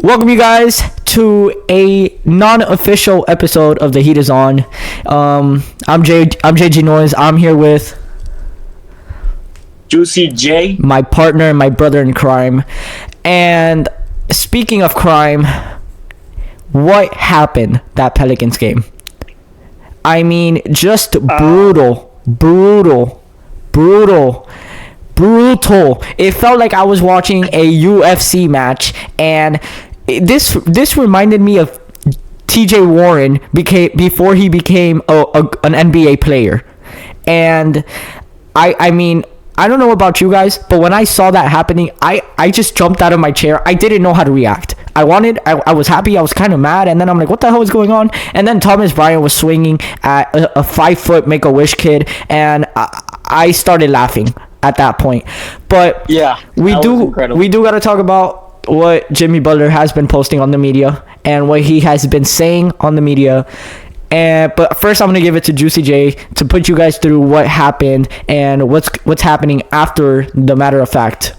Welcome you guys to a non-official episode of The Heat Is On. I'm JG Noise. I'm here with Juicy J, my partner and my brother in crime. And speaking of crime, what happened that Pelicans game? I mean, just brutal. It felt like I was watching a UFC match, and this reminded me of TJ Warren before he became an NBA player. And I mean, I don't know about you guys, but when I saw that happening, I just jumped out of my chair. I didn't know how to react. I was happy, I was kind of mad, and then I'm like, what the hell is going on? And then Thomas Bryant was swinging at a 5-foot Make-A-Wish kid, and I started laughing at that point. But yeah, we do got to talk about what Jimmy Butler has been posting on the media and what he has been saying on the media. But first, I'm gonna give it to Juicy J to put you guys through what happened and what's happening after the matter of fact.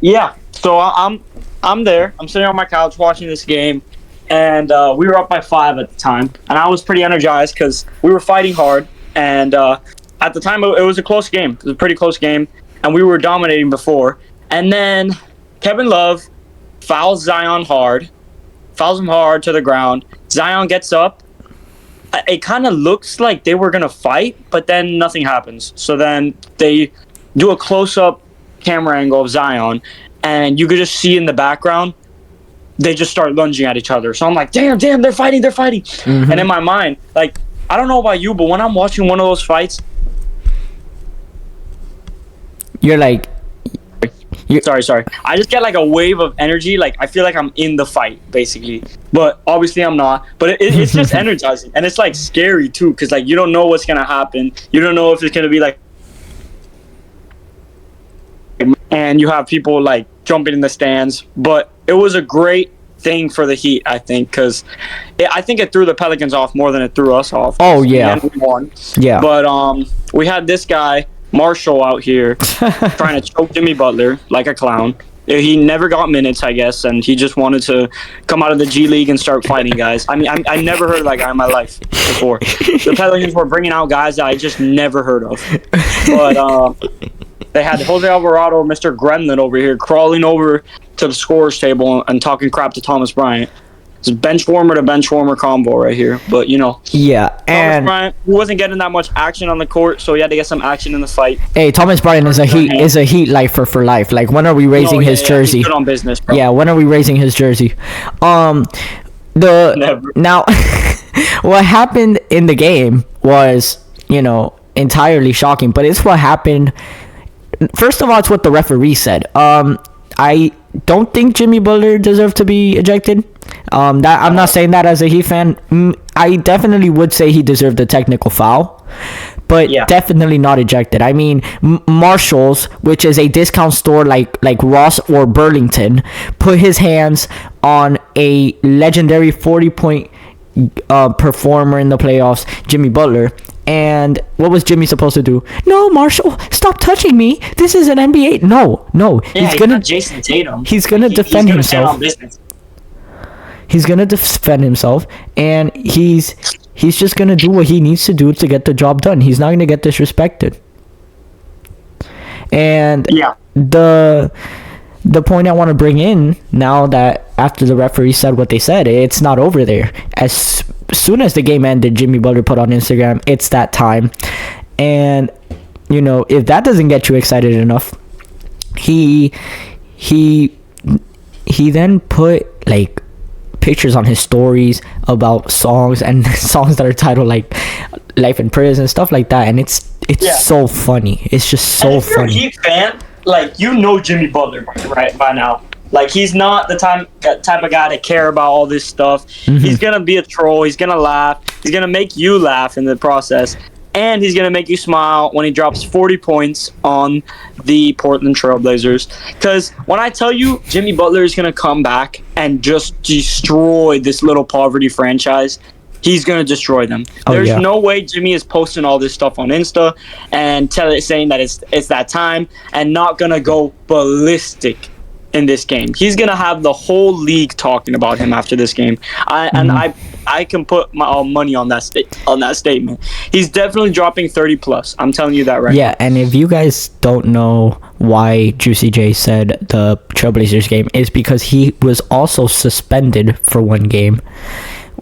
Yeah, so I'm there. I'm sitting on my couch watching this game, and we were up by 5 at the time, and I was pretty energized because we were fighting hard. And at the time, it was a close game. It was a pretty close game, and we were dominating before. And then Kevin Love fouls Zion hard, fouls him hard to the ground. Zion gets up. It kind of looks like they were going to fight, but then nothing happens. So then they do a close-up camera angle of Zion, and you could just see in the background, they just start lunging at each other. So I'm like, damn, they're fighting. Mm-hmm. And in my mind, like, I don't know about you, but when I'm watching one of those fights, you're like... Sorry. I just get like a wave of energy. Like I feel like I'm in the fight, basically. But obviously I'm not. But it's just energizing, and it's like scary too, because like you don't know what's gonna happen. You don't know if it's gonna be like, and you have people like jumping in the stands. But it was a great thing for the Heat, I think, because I think it threw the Pelicans off more than it threw us off. Oh yeah, we won. Yeah. But we had this guy Marshall out here trying to choke Jimmy Butler like a clown. He never got minutes, I guess, and he just wanted to come out of the G League and start fighting guys. I mean, I never heard of that guy in my life before. The Pelicans were bringing out guys that I just never heard of. But they had Jose Alvarado, Mr. Gremlin over here, crawling over to the scorer's table and talking crap to Thomas Bryant. It's a bench warmer to bench warmer combo right here, but you know. Yeah, and Thomas Bryant wasn't getting that much action on the court, so he had to get some action in the fight. Hey, Thomas Bryant is a Heat lifer for life. Like, when are we raising his jersey? He's good on business, bro. Yeah, when are we raising his jersey? Never. Now, what happened in the game was, entirely shocking. But it's what happened. First of all, it's what the referee said. I don't think Jimmy Butler deserved to be ejected. I'm not saying that as a Heat fan. I definitely would say he deserved a technical foul, but definitely not ejected. I mean, Marshall's, which is a discount store like Ross or Burlington, put his hands on a legendary 40-point performer in the playoffs, Jimmy Butler. And what was Jimmy supposed to do? No, Marshall, stop touching me. This is an NBA. No. Yeah, he's not Jason Tatum. He's gonna defend himself. He's gonna defend himself, and he's just gonna do what he needs to do to get the job done. He's not gonna get disrespected. And the point I want to bring in now, that after the referee said what they said, it's not over there. As soon as the game ended, Jimmy Butler put on Instagram, "It's that time." And if that doesn't get you excited enough, he then put like pictures on his stories about songs and songs that are titled like "Life in Prison" and stuff like that, and it's so funny. It's just so funny. If you're a Heat fan, like, Jimmy Butler right by now. Like, he's not the type of guy to care about all this stuff. Mm-hmm. He's gonna be a troll. He's gonna laugh. He's gonna make you laugh in the process, and he's gonna make you smile when he drops 40 points on the Portland Trailblazers. Because when I tell you Jimmy Butler is gonna come back and just destroy this little poverty franchise, he's going to destroy them. There's no way Jimmy is posting all this stuff on Insta and saying that it's that time and not going to go ballistic in this game. He's gonna have the whole league talking about him after this game. I can put my all money on that statement. He's definitely dropping 30 plus. I'm telling you that right Yeah, now. and if you guys don't know why Juicy J said the Trailblazers game, is because he was also suspended for one game,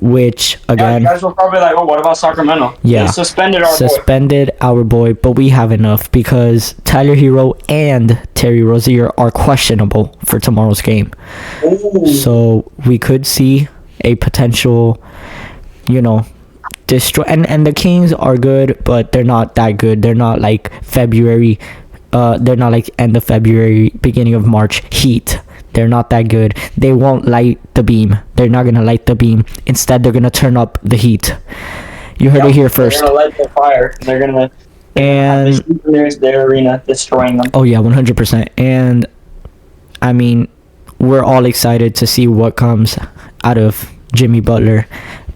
which Yeah, again, you guys were probably like, "Oh, what about Sacramento?" Yeah. They suspended our boy. suspended our boy, but we have enough because Tyler Hero and Terry Rozier are questionable for tomorrow's game. Ooh. So we could see a potential, destroy. And the Kings are good, but they're not that good. They're not like February. They're not like end of February, beginning of March Heat. They're not that good. They won't light the beam. They're not gonna light the beam. Instead, they're gonna turn up the heat. You heard it here first. They're gonna light the fire. They're gonna And there's their arena destroying them. oh yeah, 100%. And I mean, we're all excited to see what comes out of Jimmy Butler.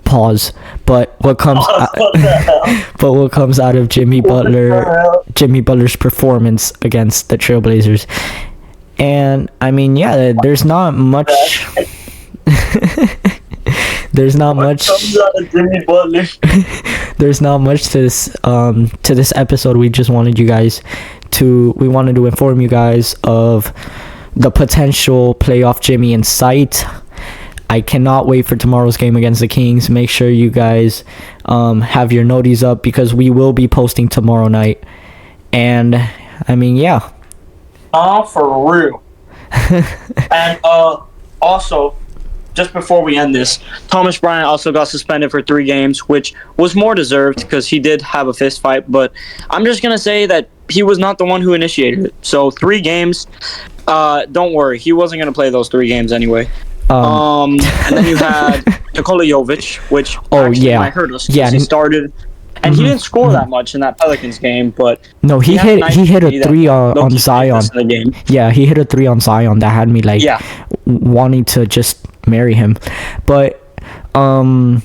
Pause. But what comes What the hell? but what comes out of Jimmy What the Butler hell? Jimmy Butler's performance against the Trailblazers. And I mean, yeah, there's not much there's not much Comes out of Jimmy Butler. there's not much to this episode. We just wanted you guys we wanted to inform you guys of the potential playoff Jimmy in sight. I cannot wait for tomorrow's game against the Kings. Make sure you guys have your noties up because we will be posting tomorrow night. And I mean, yeah. Oh, for real. And also, just before we end this, Thomas Bryant also got suspended for 3 games, which was more deserved because he did have a fist fight. But I'm just going to say that he was not the one who initiated it. So 3 games, don't worry. He wasn't going to play those 3 games anyway. And then you had Nikola Jovic, which might hurt us because he started, and he didn't score that much in that Pelicans game. But no, he hit a 3 on Zion. In the game. Yeah, he hit a 3 on Zion that had me like wanting to just marry him. But I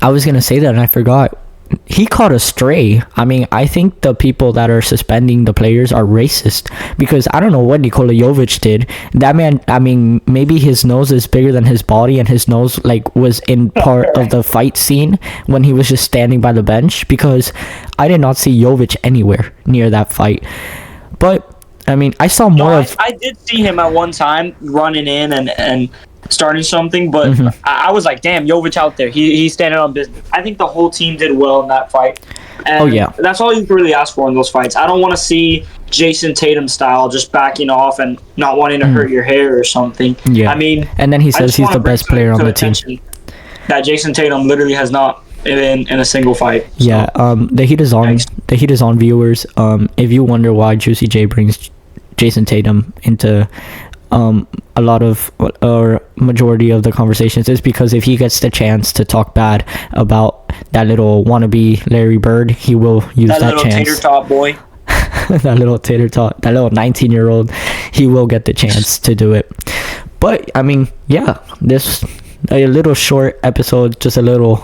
was gonna say that and I forgot. He caught a stray. I mean, I think the people that are suspending the players are racist because I don't know what Nikola Jovic did. That man, I mean, maybe his nose is bigger than his body and his nose like was in part of the fight scene when he was just standing by the bench because I did not see Jovic anywhere near that fight. But I mean, I saw more of... I did see him at one time running in and starting something, but I was like, damn, Jovic out there. He's standing on business. I think the whole team did well in that fight. And that's all you can really ask for in those fights. I don't want to see Jason Tatum style just backing off and not wanting to hurt your hair or something. Yeah. I mean... And then he says he's the best player on the team. That Jason Tatum literally has not in a single fight. Yeah, the heat is on. Thanks. The heat is on, viewers. If you wonder why Juicy J brings Jason Tatum into a lot of or majority of the conversations, is because if he gets the chance to talk bad about that little wannabe Larry Bird, he will use that little chance. Tater tot boy. That little tater tot, that little 19-year-old, he will get the chance to do it. But I mean, yeah, this a little short episode, just a little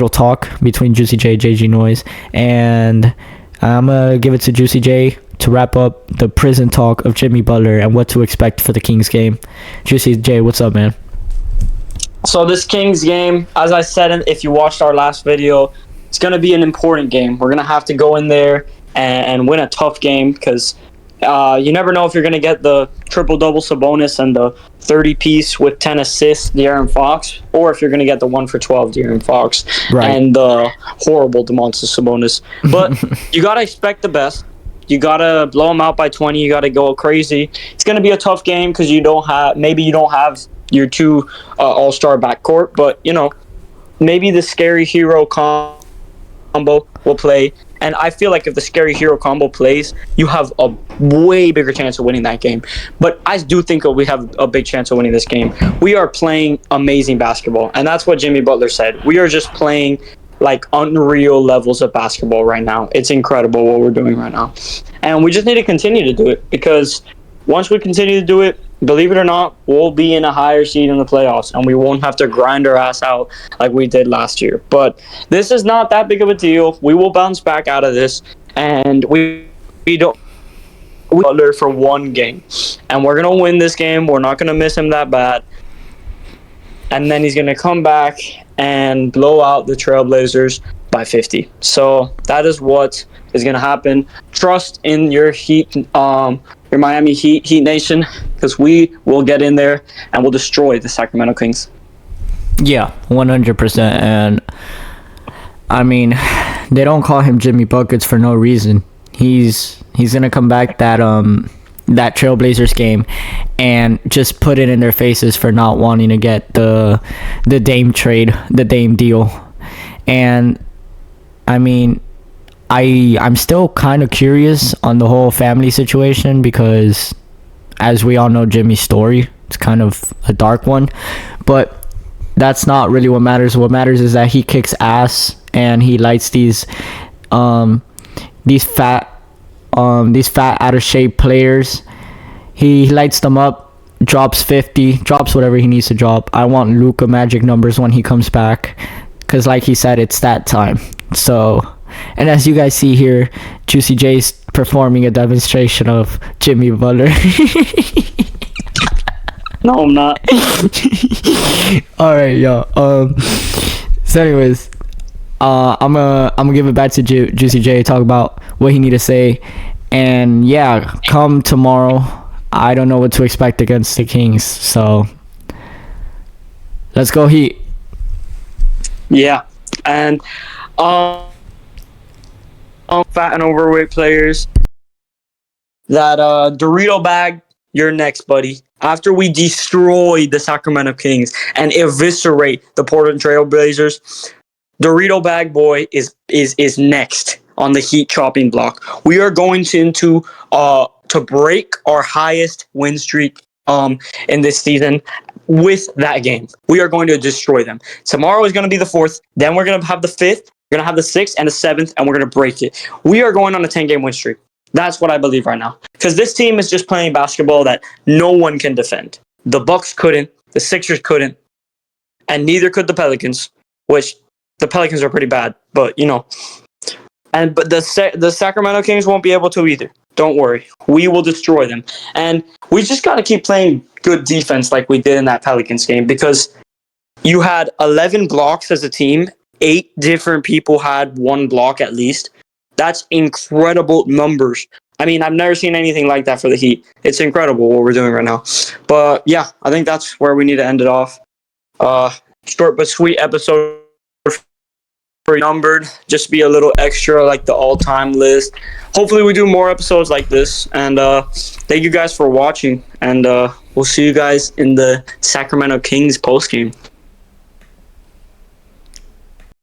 talk between Juicy J, JG Noise, and I'm gonna give it to Juicy J to wrap up the prison talk of Jimmy Butler and what to expect for the Kings game. Juicy J, what's up, man? So this Kings game, as I said, if you watched our last video, it's going to be an important game. We're going to have to go in there and win a tough game because you never know if you're going to get the triple-double Sabonis and the 30-piece with 10 assists De'Aaron Fox, or if you're going to get the 1 for 12 De'Aaron Fox and the horrible Domantas Sabonis. But you got to expect the best. You got to blow them out by 20. You got to go crazy. It's going to be a tough game because you don't have your 2 all-star backcourt, but, maybe the scary hero combo will play. And I feel like if the scary hero combo plays, you have a way bigger chance of winning that game. But I do think we have a big chance of winning this game. We are playing amazing basketball, and that's what Jimmy Butler said. We are just playing like unreal levels of basketball right now. It's incredible what we're doing right now. And we just need to continue to do it because once we continue to do it, believe it or not, we'll be in a higher seed in the playoffs and we won't have to grind our ass out like we did last year. But this is not that big of a deal. We will bounce back out of this, and we don't we Butler for one game, and we're gonna win this game. We're not gonna miss him that bad, and then he's gonna come back and blow out the Trailblazers by 50. So that is what is gonna happen. Trust in your Heat, your Miami Heat Nation, because we will get in there and we'll destroy the Sacramento Kings. Yeah, 100%. And I mean, they don't call him Jimmy Buckets for no reason. He's gonna come back that Trailblazers game and just put it in their faces for not wanting to get the Dame trade, the Dame deal. And I mean, I'm still kind of curious on the whole family situation because, as we all know, Jimmy's story, it's kind of a dark one, but that's not really what matters. What matters is that he kicks ass and he lights these fat out of shape players. He lights them up, drops 50, drops whatever he needs to drop. I want Luka magic numbers when he comes back, because like he said, it's that time. So, and as you guys see here, Juicy J's performing a demonstration of Jimmy Butler. No, I'm not. All right, yo. So anyways, I'm gonna give it back to Juicy J to talk about what he need to say, and yeah, come tomorrow. I don't know what to expect against the Kings, so let's go Heat. Yeah, and fat and overweight players. That Dorito bag, you're next, buddy. After we destroy the Sacramento Kings and eviscerate the Portland Trailblazers, Dorito bag boy is next on the Heat chopping block. We are going to break our highest win streak in this season with that game. We are going to destroy them. Tomorrow is going to be the 4th. Then we're going to have the 5th. We're going to have the 6th and the 7th, and we're going to break it. We are going on a 10-game win streak. That's what I believe right now. Because this team is just playing basketball that no one can defend. The Bucks couldn't. The Sixers couldn't. And neither could the Pelicans, which the Pelicans are pretty bad. But, you know. But the Sacramento Kings won't be able to either. Don't worry. We will destroy them. And we just got to keep playing good defense like we did in that Pelicans game, because you had 11 blocks as a team. 8 different people had 1 block at least. That's incredible numbers. I mean, I've never seen anything like that for the Heat. It's incredible what we're doing right now. But yeah, I think that's where we need to end it off. Short but sweet episode. Numbered, just be a little extra like the all-time list. Hopefully we do more episodes like this, and thank you guys for watching, and we'll see you guys in the Sacramento Kings post game.